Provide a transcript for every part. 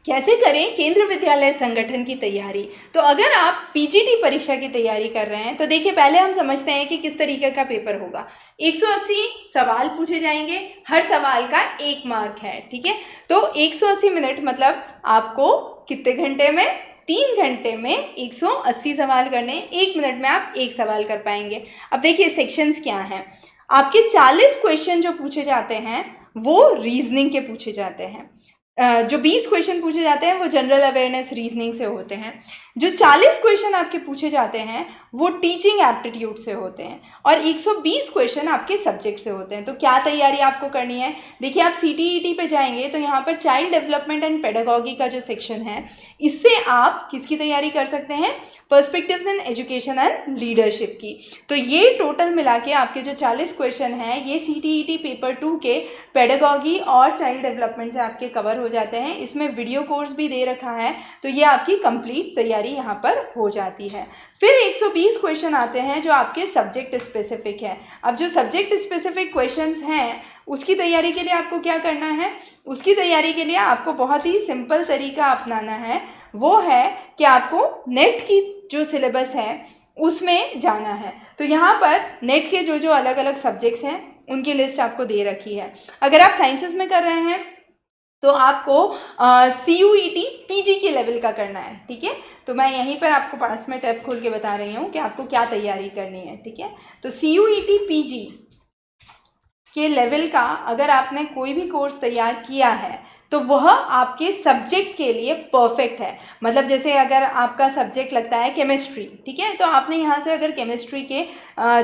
कैसे करें केंद्र विद्यालय संगठन की तैयारी। तो अगर आप पीजीटी परीक्षा की तैयारी कर रहे हैं तो देखिए, पहले हम समझते हैं कि किस तरीके का पेपर होगा। 180 सवाल पूछे जाएंगे, हर सवाल का 1 मार्क है, ठीक है। तो 180 मिनट मतलब आपको कितने घंटे में, 3 घंटे में 180 सवाल करने, 1 मिनट में आप 1 सवाल कर पाएंगे। अब देखिए सेक्शंस क्या हैं। आपके 40 क्वेश्चन जो पूछे जाते हैं वो रीजनिंग के पूछे जाते हैं। जो 20 क्वेश्चन पूछे जाते हैं वो जनरल अवेयरनेस रीजनिंग से होते हैं। जो 40 क्वेश्चन आपके पूछे जाते हैं वो टीचिंग एप्टीट्यूड से होते हैं और 120 क्वेश्चन आपके सब्जेक्ट से होते हैं। तो क्या तैयारी आपको करनी है, देखिए आप सीटीईटी पे जाएंगे तो यहाँ पर चाइल्ड डेवलपमेंट एंड पेडागॉगी का जो सेक्शन है, इससे आप किसकी तैयारी कर सकते हैं, perspectives in education and leadership की। तो ये टोटल मिला के आपके जो 40 क्वेश्चन हैं ये सीटीईटी पेपर 2 के पेडागॉगी और चाइल्ड डेवलपमेंट से आपके कवर हो जाते हैं। इसमें वीडियो कोर्स भी दे रखा है, तो ये आपकी कंप्लीट तैयारी यहाँ पर हो जाती है। फिर 120 क्वेश्चन आते हैं जो आपके सब्जेक्ट स्पेसिफिक है। अब जो सब्जेक्ट स्पेसिफिक क्वेश्चंस हैं उसकी तैयारी के लिए आपको क्या करना है, उसकी तैयारी के लिए आपको बहुत ही सिंपल तरीका अपनाना है। वो है कि आपको नेट की जो सिलेबस है उसमें जाना है। तो यहाँ पर नेट के जो जो अलग अलग सब्जेक्ट्स हैं उनकी लिस्ट आपको दे रखी है। अगर आप साइंसेस में कर रहे हैं तो आपको CUET PG के लेवल का करना है, ठीक है। तो मैं यहीं पर आपको पास में टैब खोल के बता रही हूँ कि आपको क्या तैयारी करनी है, ठीक है। तो CUET PG के लेवल का अगर आपने कोई भी कोर्स तैयार किया है तो वह आपके सब्जेक्ट के लिए परफेक्ट है। मतलब जैसे अगर आपका सब्जेक्ट लगता है केमिस्ट्री, ठीक है, तो आपने यहाँ से अगर केमिस्ट्री के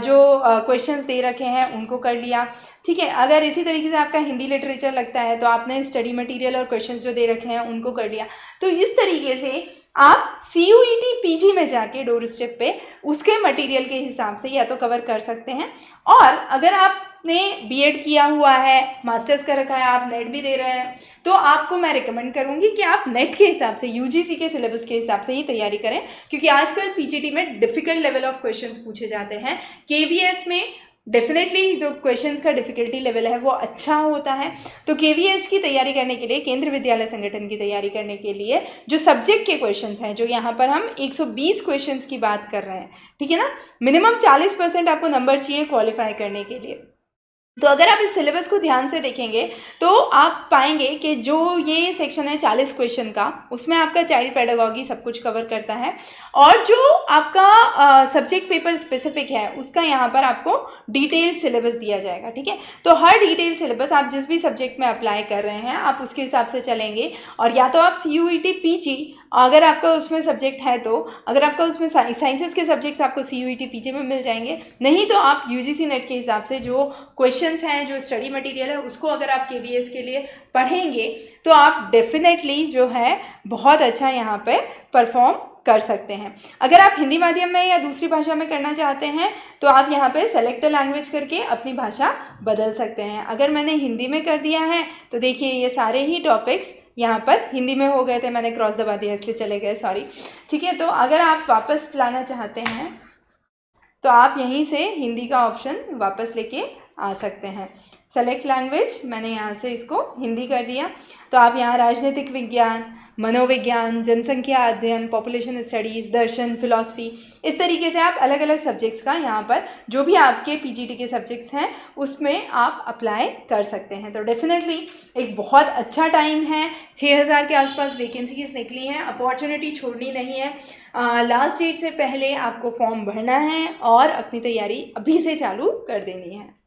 जो क्वेश्चंस दे रखे हैं उनको कर लिया, ठीक है। अगर इसी तरीके से आपका हिंदी लिटरेचर लगता है तो आपने स्टडी मटेरियल और क्वेश्चंस जो दे रखे हैं उनको कर लिया। तो इस तरीके से आप CUET PG में जाके डोर स्टेप पे उसके मटेरियल के हिसाब से या तो कवर कर सकते हैं। और अगर आपने बीएड किया हुआ है, मास्टर्स कर रखा है, आप नेट भी दे रहे हैं, तो आपको मैं रिकमेंड करूंगी कि आप नेट के हिसाब से, UGC के सिलेबस के हिसाब से ही तैयारी करें, क्योंकि आजकल PGT में डिफिकल्ट लेवल ऑफ क्वेश्चंस पूछे जाते हैं। KVS में डेफिनेटली जो क्वेश्चंस का डिफिकल्टी लेवल है वो अच्छा होता है। तो KVS की तैयारी करने के लिए, केंद्र विद्यालय संगठन की तैयारी करने के लिए जो सब्जेक्ट के क्वेश्चंस हैं, जो यहाँ पर हम 120 क्वेश्चंस की बात कर रहे हैं, ठीक है ना, मिनिमम 40% आपको नंबर चाहिए क्वालिफाई करने के लिए। तो अगर आप इस सिलेबस को ध्यान से देखेंगे तो आप पाएंगे कि जो ये सेक्शन है 40 क्वेश्चन का, उसमें आपका चाइल्ड पेडागॉगी सब कुछ कवर करता है। और जो आपका सब्जेक्ट पेपर स्पेसिफिक है उसका यहाँ पर आपको डिटेल्ड सिलेबस दिया जाएगा, ठीक है। तो हर डिटेल सिलेबस आप जिस भी सब्जेक्ट में अप्लाई कर रहे हैं आप उसके हिसाब से चलेंगे। और या तो आप CUET PG अगर आपका उसमें सब्जेक्ट है, तो अगर आपका उसमें साइंसेस के सब्जेक्ट्स आपको CUET PG में मिल जाएंगे, नहीं तो आप UGC नेट के हिसाब से जो क्वेश्चंस हैं, जो स्टडी मटेरियल है, उसको अगर आप KVS के लिए पढ़ेंगे तो आप डेफिनेटली जो है बहुत अच्छा यहाँ पे परफॉर्म कर सकते हैं। अगर आप हिंदी माध्यम में या दूसरी भाषा में करना चाहते हैं तो आप यहाँ पे सेलेक्ट लैंग्वेज करके अपनी भाषा बदल सकते हैं। अगर मैंने हिंदी में कर दिया है तो देखिए ये सारे ही टॉपिक्स यहाँ पर हिंदी में हो गए थे, मैंने क्रॉस दबा दिया इसलिए चले गए, सॉरी, ठीक है। तो अगर आप वापस लाना चाहते हैं तो आप यहीं से हिंदी का ऑप्शन वापस लेके आ सकते हैं। सेलेक्ट लैंग्वेज, मैंने यहाँ से इसको हिंदी कर दिया। तो आप यहाँ राजनीतिक विज्ञान, मनोविज्ञान, जनसंख्या अध्ययन, पॉपुलेशन स्टडीज़, दर्शन, फिलॉसफी, इस तरीके से आप अलग अलग सब्जेक्ट्स का यहाँ पर जो भी आपके PGT के सब्जेक्ट्स हैं उसमें आप अप्लाई कर सकते हैं। तो डेफिनेटली एक बहुत अच्छा टाइम है। 6000 के आसपास वैकेंसीज निकली हैं, अपॉर्चुनिटी छोड़नी नहीं है। लास्ट डेट से पहले आपको फॉर्म भरना है और अपनी तैयारी अभी से चालू कर देनी है।